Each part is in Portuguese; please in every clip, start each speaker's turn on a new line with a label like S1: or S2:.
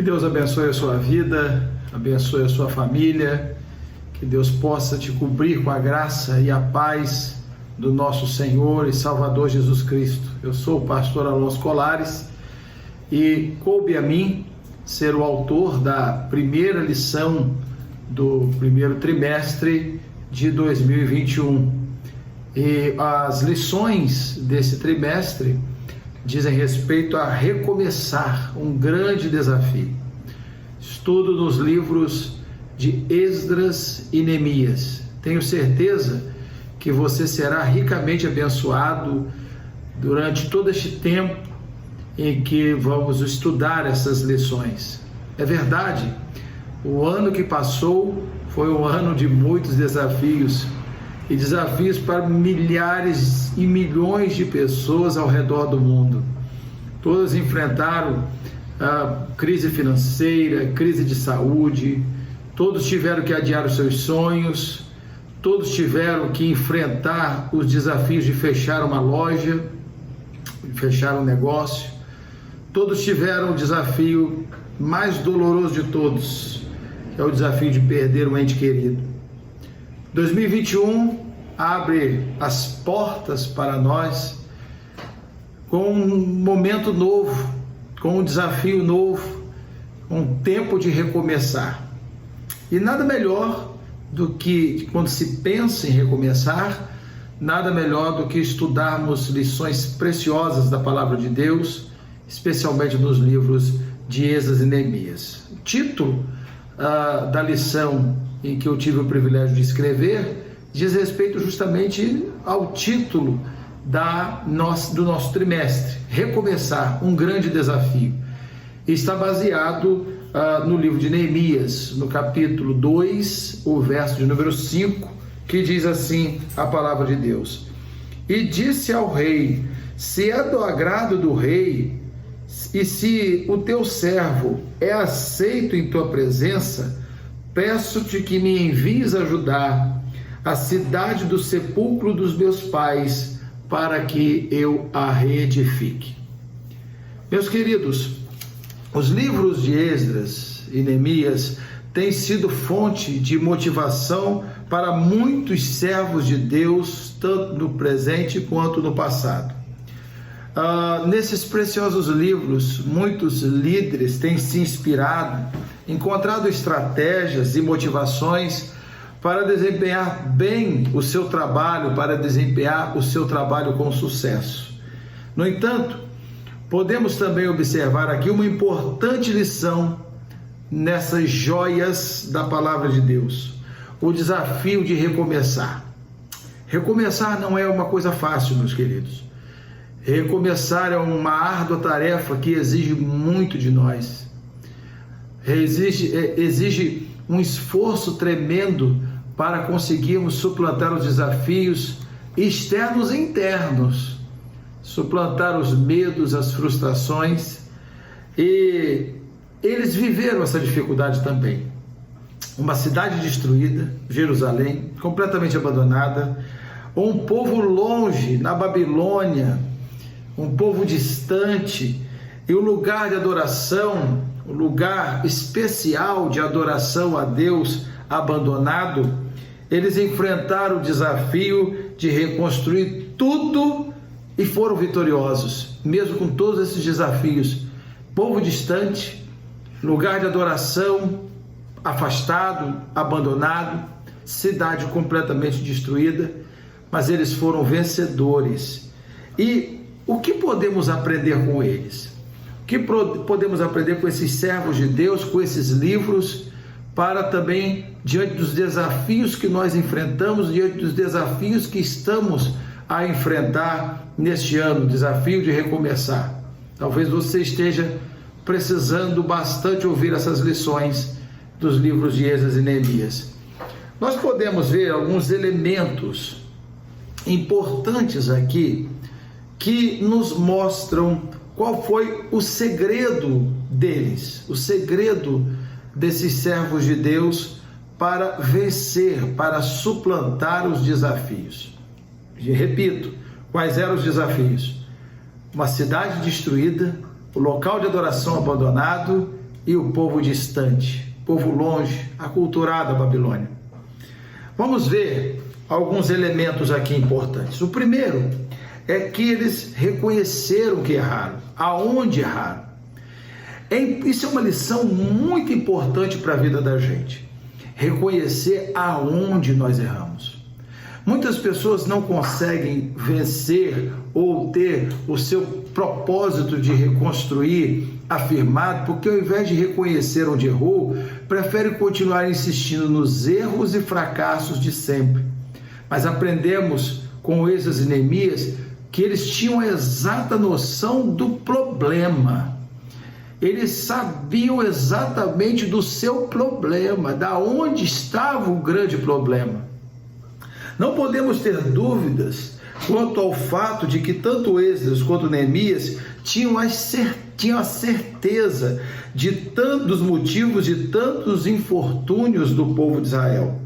S1: Deus abençoe a sua vida, abençoe a sua família, que Deus possa te cobrir com a graça e a paz do nosso Senhor e Salvador Jesus Cristo. Eu sou o pastor Alonso Colares e coube a mim ser o autor da primeira lição do primeiro trimestre de 2021. E as lições desse trimestre dizem respeito a recomeçar, um grande desafio. Estudo nos livros de Esdras e Neemias. Tenho certeza que você será ricamente abençoado durante todo este tempo em que vamos estudar essas lições. É verdade, o ano que passou foi um ano de muitos desafios, e desafios para milhares e milhões de pessoas ao redor do mundo. Todas enfrentaram a crise financeira, crise de saúde, todos tiveram que adiar os seus sonhos, todos tiveram que enfrentar os desafios de fechar uma loja, de fechar um negócio, todos tiveram o desafio mais doloroso de todos, que é o desafio de perder um ente querido. 2021 abre as portas para nós com um momento novo, com um desafio novo, com um tempo de recomeçar. E nada melhor do que, quando se pensa em recomeçar, nada melhor do que estudarmos lições preciosas da Palavra de Deus, especialmente nos livros de Esdras e Neemias. O título da lição em que eu tive o privilégio de escrever diz respeito justamente ao título do nosso trimestre, Recomeçar, um grande desafio. Está baseado no livro de Neemias, no capítulo 2, o verso de número 5, que diz assim a palavra de Deus: E disse ao rei: se é do agrado do rei, e se o teu servo é aceito em tua presença, peço-te que me envies ajudar a cidade do sepulcro dos meus pais, para que eu a reedifique. Meus queridos, os livros de Esdras e Neemias têm sido fonte de motivação para muitos servos de Deus, tanto no presente quanto no passado. Nesses preciosos livros, muitos líderes têm se inspirado, encontrado estratégias e motivações para desempenhar bem o seu trabalho, para desempenhar o seu trabalho com sucesso. No entanto, podemos também observar aqui uma importante lição nessas joias da palavra de Deus: o desafio de recomeçar. Recomeçar não é uma coisa fácil, meus queridos. Recomeçar é uma árdua tarefa que exige muito de nós. Exige um esforço tremendo para conseguirmos suplantar os desafios externos e internos, suplantar os medos, as frustrações, e eles viveram essa dificuldade também. Uma cidade destruída, Jerusalém, completamente abandonada, um povo longe, na Babilônia, um povo distante, e o lugar de adoração, o lugar especial de adoração a Deus abandonado. Eles enfrentaram o desafio de reconstruir tudo e foram vitoriosos, mesmo com todos esses desafios. Povo distante, lugar de adoração afastado, abandonado, cidade completamente destruída, mas eles foram vencedores. E o que podemos aprender com eles? O que podemos aprender com esses servos de Deus, com esses livros, para também, diante dos desafios que nós enfrentamos, diante dos desafios que estamos a enfrentar neste ano, desafio de recomeçar? Talvez você esteja precisando bastante ouvir essas lições dos livros de Esdras e Neemias. Nós podemos ver alguns elementos importantes aqui que nos mostram qual foi o segredo deles, o segredo desses servos de Deus para vencer, para suplantar os desafios. E repito, quais eram os desafios? Uma cidade destruída, o local de adoração abandonado e o povo distante, povo longe, aculturado à Babilônia. Vamos ver alguns elementos aqui importantes. O primeiro é que eles reconheceram que erraram, aonde erraram. Isso é uma lição muito importante para a vida da gente. Reconhecer aonde nós erramos. Muitas pessoas não conseguem vencer ou ter o seu propósito de reconstruir afirmado, porque ao invés de reconhecer onde errou, prefere continuar insistindo nos erros e fracassos de sempre. Mas aprendemos com Esdras e Neemias que eles tinham a exata noção do problema. Eles sabiam exatamente do seu problema, da onde estava o grande problema. Não podemos ter dúvidas quanto ao fato de que tanto Esdras quanto Neemias tinham a certeza dos motivos de tantos infortúnios do povo de Israel.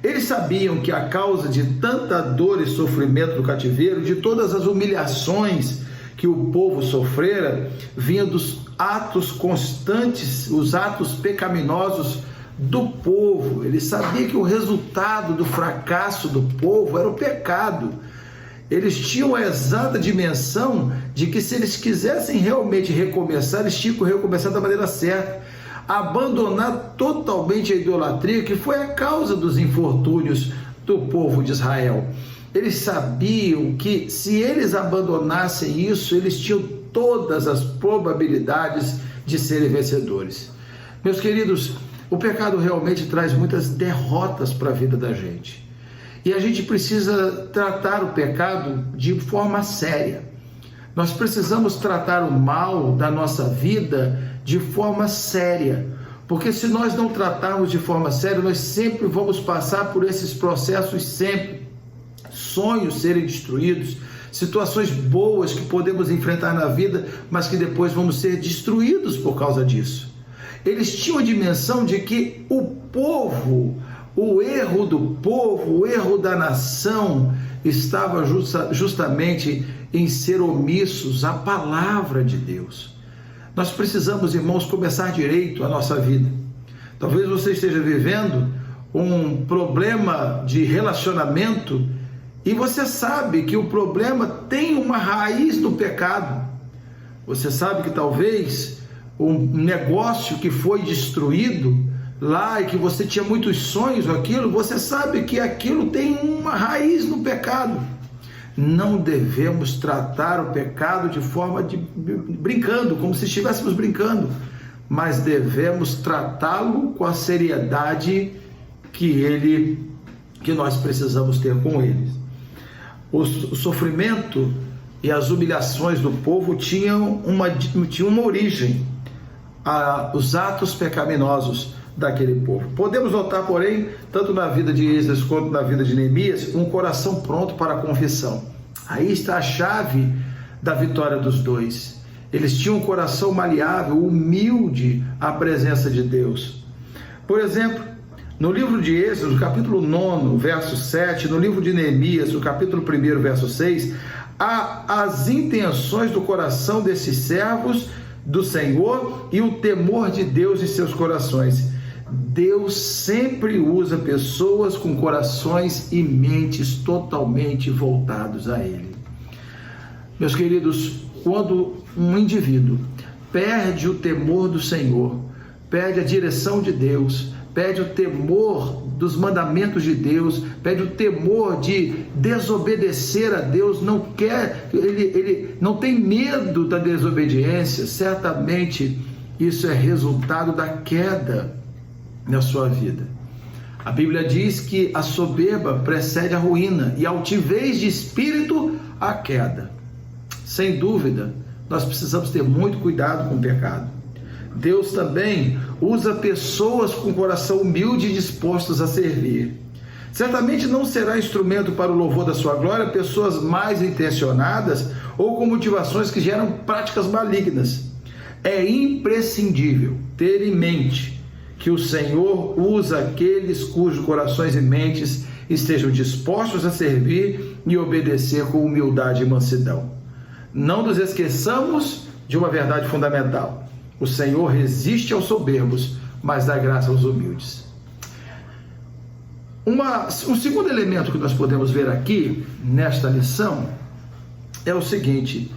S1: Eles sabiam que a causa de tanta dor e sofrimento do cativeiro, de todas as humilhações que o povo sofrera, vinha dos atos constantes, os atos pecaminosos do povo. Ele sabia que o resultado do fracasso do povo era o pecado. Eles tinham a exata dimensão de que se eles quisessem realmente recomeçar, eles tinham que recomeçar da maneira certa, abandonar totalmente a idolatria, que foi a causa dos infortúnios do povo de Israel. Eles sabiam que se eles abandonassem isso, eles tinham todas as probabilidades de serem vencedores. Meus queridos, o pecado realmente traz muitas derrotas para a vida da gente. E a gente precisa tratar o pecado de forma séria. Nós precisamos tratar o mal da nossa vida de forma séria. Porque se nós não tratarmos de forma séria, nós sempre vamos passar por esses processos sempre. Sonhos serem destruídos, situações boas que podemos enfrentar na vida, mas que depois vamos ser destruídos por causa disso. Eles tinham a dimensão de que o povo, o erro do povo, o erro da nação, estava justamente em ser omissos à palavra de Deus. Nós precisamos, irmãos, começar direito a nossa vida. Talvez você esteja vivendo um problema de relacionamento e você sabe que o problema tem uma raiz no pecado. Você sabe que talvez um negócio que foi destruído lá e que você tinha muitos sonhos, você sabe que aquilo tem uma raiz no pecado. Não devemos tratar o pecado de forma de brincando, como se estivéssemos brincando, mas devemos tratá-lo com a seriedade que nós precisamos ter com ele. O sofrimento e as humilhações do povo tinham uma origem, os atos pecaminosos daquele povo. Podemos notar, porém, tanto na vida de Esdras quanto na vida de Neemias, um coração pronto para a confissão. Aí está a chave da vitória dos dois. Eles tinham um coração maleável, humilde à presença de Deus. Por exemplo, no livro de Êxodo, no capítulo 9, verso 7, no livro de Neemias, no capítulo 1, verso 6, há as intenções do coração desses servos do Senhor e o temor de Deus em seus corações. Deus sempre usa pessoas com corações e mentes totalmente voltados a Ele. Meus queridos, quando um indivíduo perde o temor do Senhor, perde a direção de Deus, perde o temor dos mandamentos de Deus, perde o temor de desobedecer a Deus, ele não tem medo da desobediência, certamente isso é resultado da queda na sua vida. A Bíblia diz que a soberba precede a ruína e a altivez de espírito a queda. Sem dúvida, nós precisamos ter muito cuidado com o pecado. Deus também usa pessoas com coração humilde e dispostos a servir. Certamente não será instrumento para o louvor da sua glória pessoas mais intencionadas ou com motivações que geram práticas malignas. É imprescindível ter em mente que o Senhor usa aqueles cujos corações e mentes estejam dispostos a servir e obedecer com humildade e mansidão. Não nos esqueçamos de uma verdade fundamental. O Senhor resiste aos soberbos, mas dá graça aos humildes. Um segundo elemento que nós podemos ver aqui, nesta lição, é o seguinte: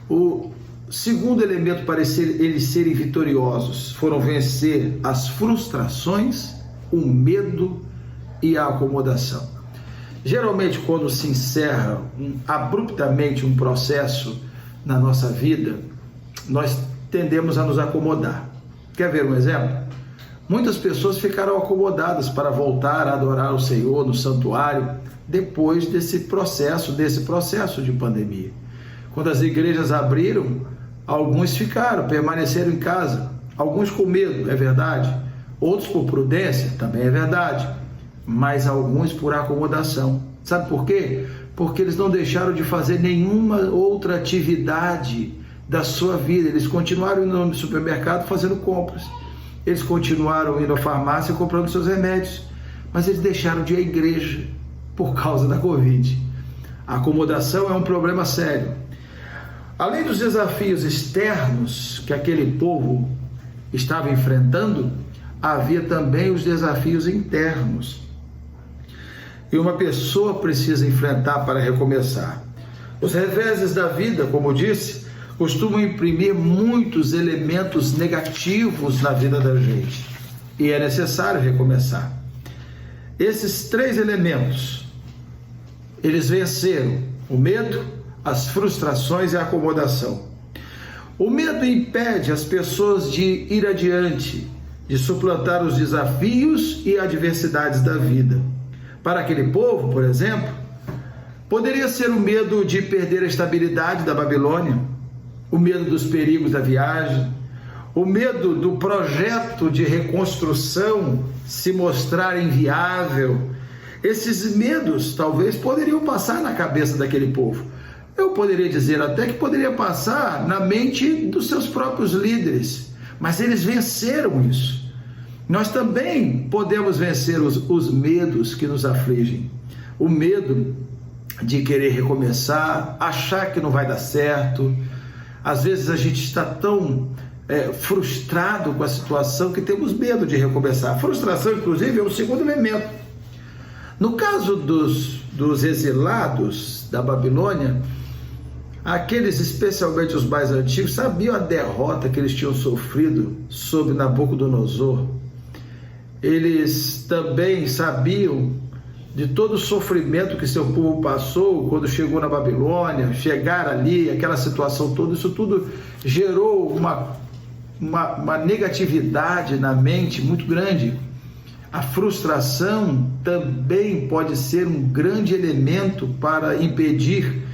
S1: o segundo elemento para eles serem vitoriosos foram vencer as frustrações, o medo e a acomodação. Geralmente, quando se encerra abruptamente um processo na nossa vida, nós tendemos a nos acomodar. Quer ver um exemplo? Muitas pessoas ficaram acomodadas para voltar a adorar o Senhor no santuário depois desse processo de pandemia. Quando as igrejas abriram, alguns permaneceram em casa, alguns com medo, é verdade, outros por prudência, também é verdade, mas alguns por acomodação. Sabe por quê? Porque eles não deixaram de fazer nenhuma outra atividade da sua vida. Eles continuaram indo no supermercado fazendo compras, eles continuaram indo à farmácia comprando seus remédios, mas eles deixaram de ir à igreja por causa da Covid. A acomodação é um problema sério. Além dos desafios externos que aquele povo estava enfrentando, havia também os desafios internos. E uma pessoa precisa enfrentar para recomeçar. Os reveses da vida, como disse, costumam imprimir muitos elementos negativos na vida da gente. E é necessário recomeçar. Esses 3 elementos, eles venceram o medo, as frustrações e a acomodação. O medo impede as pessoas de ir adiante, de suplantar os desafios e adversidades da vida. Para aquele povo, por exemplo, poderia ser o medo de perder a estabilidade da Babilônia, o medo dos perigos da viagem, o medo do projeto de reconstrução se mostrar inviável. Esses medos talvez poderiam passar na cabeça daquele povo. Eu poderia dizer até que poderia passar na mente dos seus próprios líderes, mas eles venceram isso. Nós também podemos vencer os medos que nos afligem. O medo de querer recomeçar, achar que não vai dar certo. Às vezes a gente está tão frustrado com a situação que temos medo de recomeçar. A frustração, inclusive, é o segundo elemento. No caso dos exilados da Babilônia, aqueles, especialmente os mais antigos, sabiam a derrota que eles tinham sofrido sob Nabucodonosor. Eles também sabiam de todo o sofrimento que seu povo passou quando chegou na Babilônia, chegar ali, aquela situação toda. Isso tudo gerou uma negatividade na mente muito grande. A frustração também pode ser um grande elemento para impedir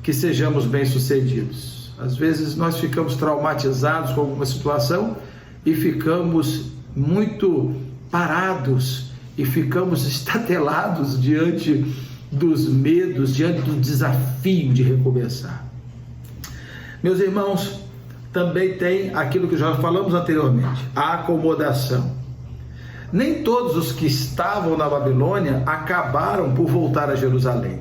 S1: que sejamos bem-sucedidos. Às vezes nós ficamos traumatizados com alguma situação e ficamos muito parados e ficamos estatelados diante dos medos, diante do desafio de recomeçar. Meus irmãos, também tem aquilo que já falamos anteriormente, a acomodação. Nem todos os que estavam na Babilônia acabaram por voltar a Jerusalém.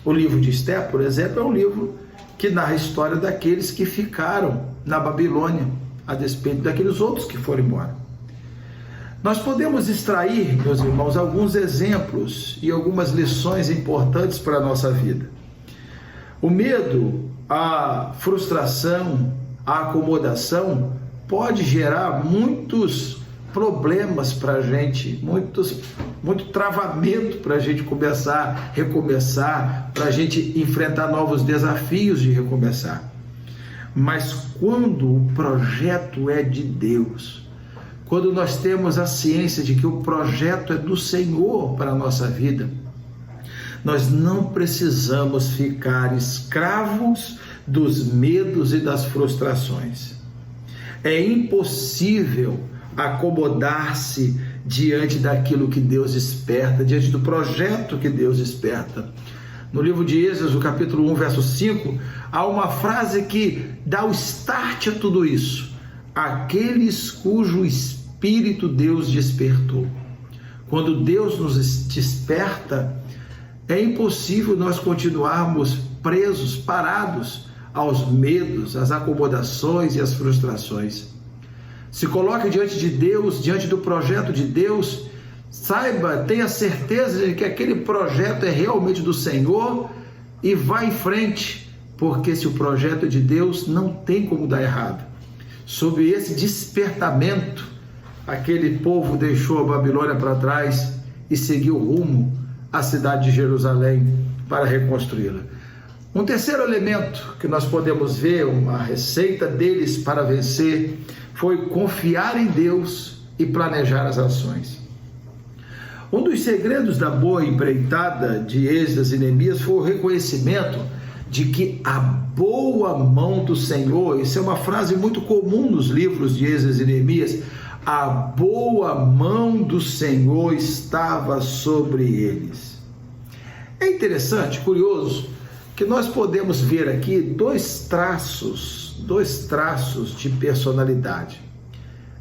S1: O livro de Esther, por exemplo, é um livro que narra a história daqueles que ficaram na Babilônia, a despeito daqueles outros que foram embora. Nós podemos extrair, meus irmãos, alguns exemplos e algumas lições importantes para a nossa vida. O medo, a frustração, a acomodação pode gerar muitos problemas para a gente, muito travamento para a gente recomeçar, para a gente enfrentar novos desafios de recomeçar. Mas quando o projeto é de Deus, quando nós temos a ciência de que o projeto é do Senhor para a nossa vida, nós não precisamos ficar escravos dos medos e das frustrações. É impossível acomodar-se diante daquilo que Deus desperta, diante do projeto que Deus desperta. No livro de Êxodo, no capítulo 1, verso 5, há uma frase que dá o start a tudo isso. Aqueles cujo Espírito Deus despertou. Quando Deus nos desperta, é impossível nós continuarmos presos, parados aos medos, às acomodações e às frustrações. Se coloque diante de Deus, diante do projeto de Deus. Saiba, tenha certeza de que aquele projeto é realmente do Senhor e vá em frente, porque se o projeto é de Deus, não tem como dar errado. Sob esse despertamento, aquele povo deixou a Babilônia para trás e seguiu rumo à cidade de Jerusalém para reconstruí-la. Um terceiro elemento que nós podemos ver, uma receita deles para vencer, foi confiar em Deus e planejar as ações. Um dos segredos da boa empreitada de Esdras e Neemias foi o reconhecimento de que a boa mão do Senhor, isso é uma frase muito comum nos livros de Esdras e Neemias, a boa mão do Senhor estava sobre eles. É interessante, curioso, que nós podemos ver aqui dois traços de personalidade.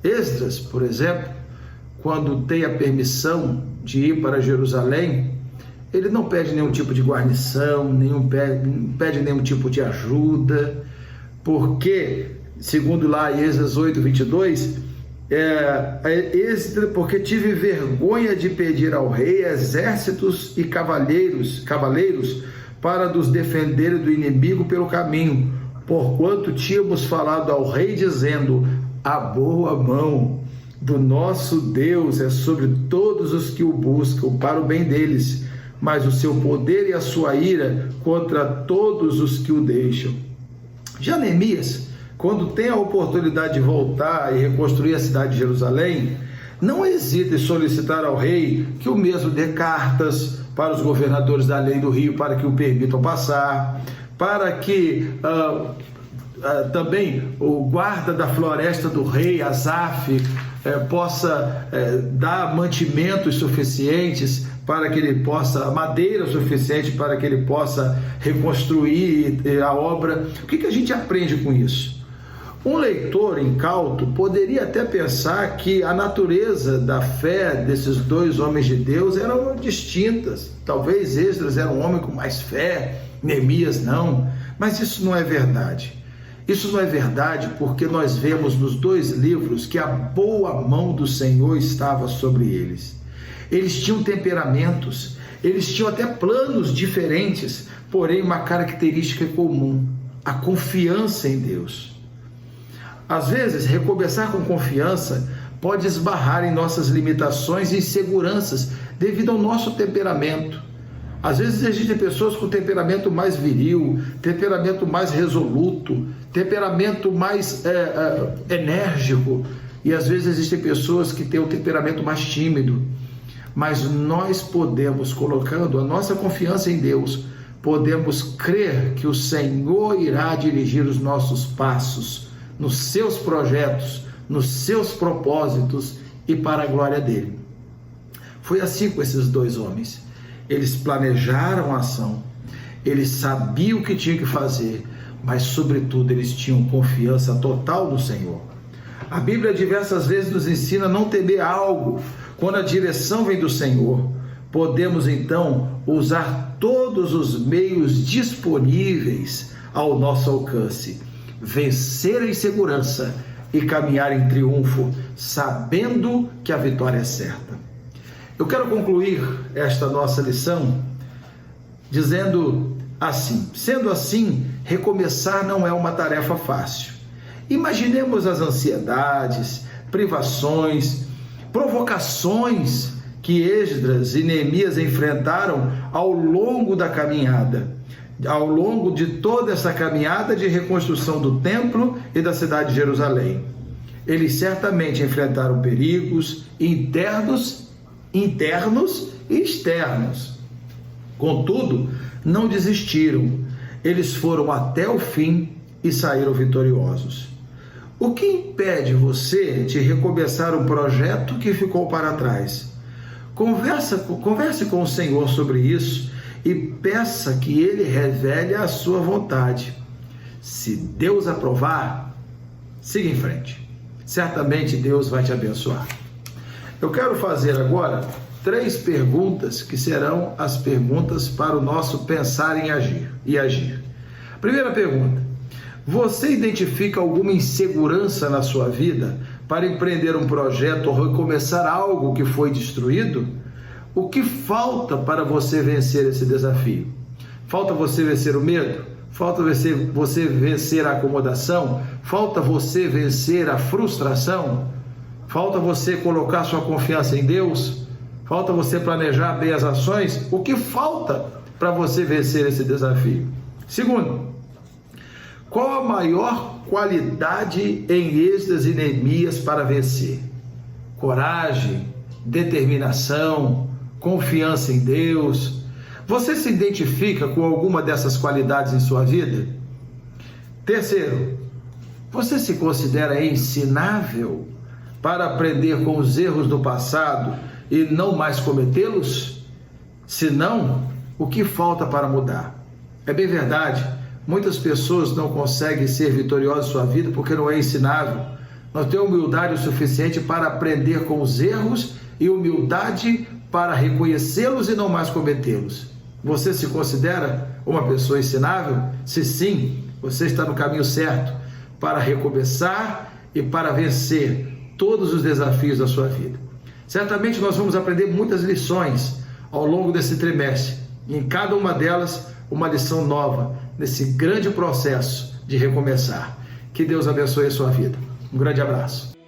S1: Esdras, por exemplo, quando tem a permissão de ir para Jerusalém, ele não pede nenhum tipo de guarnição, não pede nenhum tipo de ajuda, porque, segundo lá Esdras 8:22, porque tive vergonha de pedir ao rei exércitos e cavaleiros para nos defenderem do inimigo pelo caminho, porquanto tínhamos falado ao rei dizendo: a boa mão do nosso Deus é sobre todos os que o buscam para o bem deles, mas o seu poder e a sua ira contra todos os que o deixam. Já Neemias, quando tem a oportunidade de voltar e reconstruir a cidade de Jerusalém, não hesita em solicitar ao rei que o mesmo dê cartas para os governadores da lei do rio para que o permitam passar, para que também o guarda da floresta do rei, Asaf, possa dar mantimentos suficientes para que ele possa, madeira suficiente para que ele possa reconstruir a obra. O que a gente aprende com isso? Um leitor incauto poderia até pensar que a natureza da fé desses dois homens de Deus eram distintas. Talvez Esdras era um homem com mais fé, Neemias não, mas isso não é verdade. Isso não é verdade porque nós vemos nos dois livros que a boa mão do Senhor estava sobre eles. Eles tinham temperamentos, eles tinham até planos diferentes, porém uma característica comum: a confiança em Deus. Às vezes, recomeçar com confiança pode esbarrar em nossas limitações e inseguranças devido ao nosso temperamento. Às vezes existem pessoas com temperamento mais viril, temperamento mais resoluto, temperamento mais enérgico, e às vezes existem pessoas que têm um temperamento mais tímido. Mas nós podemos, colocando a nossa confiança em Deus, podemos crer que o Senhor irá dirigir os nossos passos nos seus projetos, nos seus propósitos e para a glória dele. Foi assim com esses dois homens. Eles planejaram a ação, eles sabiam o que tinham que fazer, mas sobretudo eles tinham confiança total no Senhor. A Bíblia diversas vezes nos ensina a não temer algo. Quando a direção vem do Senhor, podemos então usar todos os meios disponíveis ao nosso alcance, vencer em segurança e caminhar em triunfo, sabendo que a vitória é certa. Eu quero concluir esta nossa lição dizendo assim: sendo assim, recomeçar não é uma tarefa fácil. Imaginemos as ansiedades, privações, provocações que Esdras e Neemias enfrentaram ao longo da caminhada, ao longo de toda essa caminhada de reconstrução do templo e da cidade de Jerusalém. Eles certamente enfrentaram perigos internos e externos. Contudo, não desistiram. Eles foram até o fim e saíram vitoriosos. O que impede você de recomeçar um projeto que ficou para trás? Converse com o Senhor sobre isso e peça que Ele revele a sua vontade. Se Deus aprovar, siga em frente. Certamente Deus vai te abençoar. Eu quero fazer agora 3 perguntas que serão as perguntas para o nosso pensar em agir. Primeira pergunta: você identifica alguma insegurança na sua vida para empreender um projeto ou recomeçar algo que foi destruído, o que falta para você vencer esse desafio? Falta você vencer o medo? Falta você vencer a acomodação? Falta você vencer a frustração? Falta você colocar sua confiança em Deus? Falta você planejar bem as ações? O que falta para você vencer esse desafio? Segundo, qual a maior qualidade em Esdras e Neemias para vencer? Coragem, determinação, confiança em Deus. Você se identifica com alguma dessas qualidades em sua vida? Terceiro, você se considera ensinável para aprender com os erros do passado e não mais cometê-los? Se não, o que falta para mudar? É bem verdade, muitas pessoas não conseguem ser vitoriosas em sua vida porque não é ensinável. Não tem humildade o suficiente para aprender com os erros e humildade para reconhecê-los e não mais cometê-los. Você se considera uma pessoa ensinável? Se sim, você está no caminho certo para recomeçar e para vencer todos os desafios da sua vida. Certamente nós vamos aprender muitas lições ao longo desse trimestre. E em cada uma delas, uma lição nova nesse grande processo de recomeçar. Que Deus abençoe a sua vida. Um grande abraço.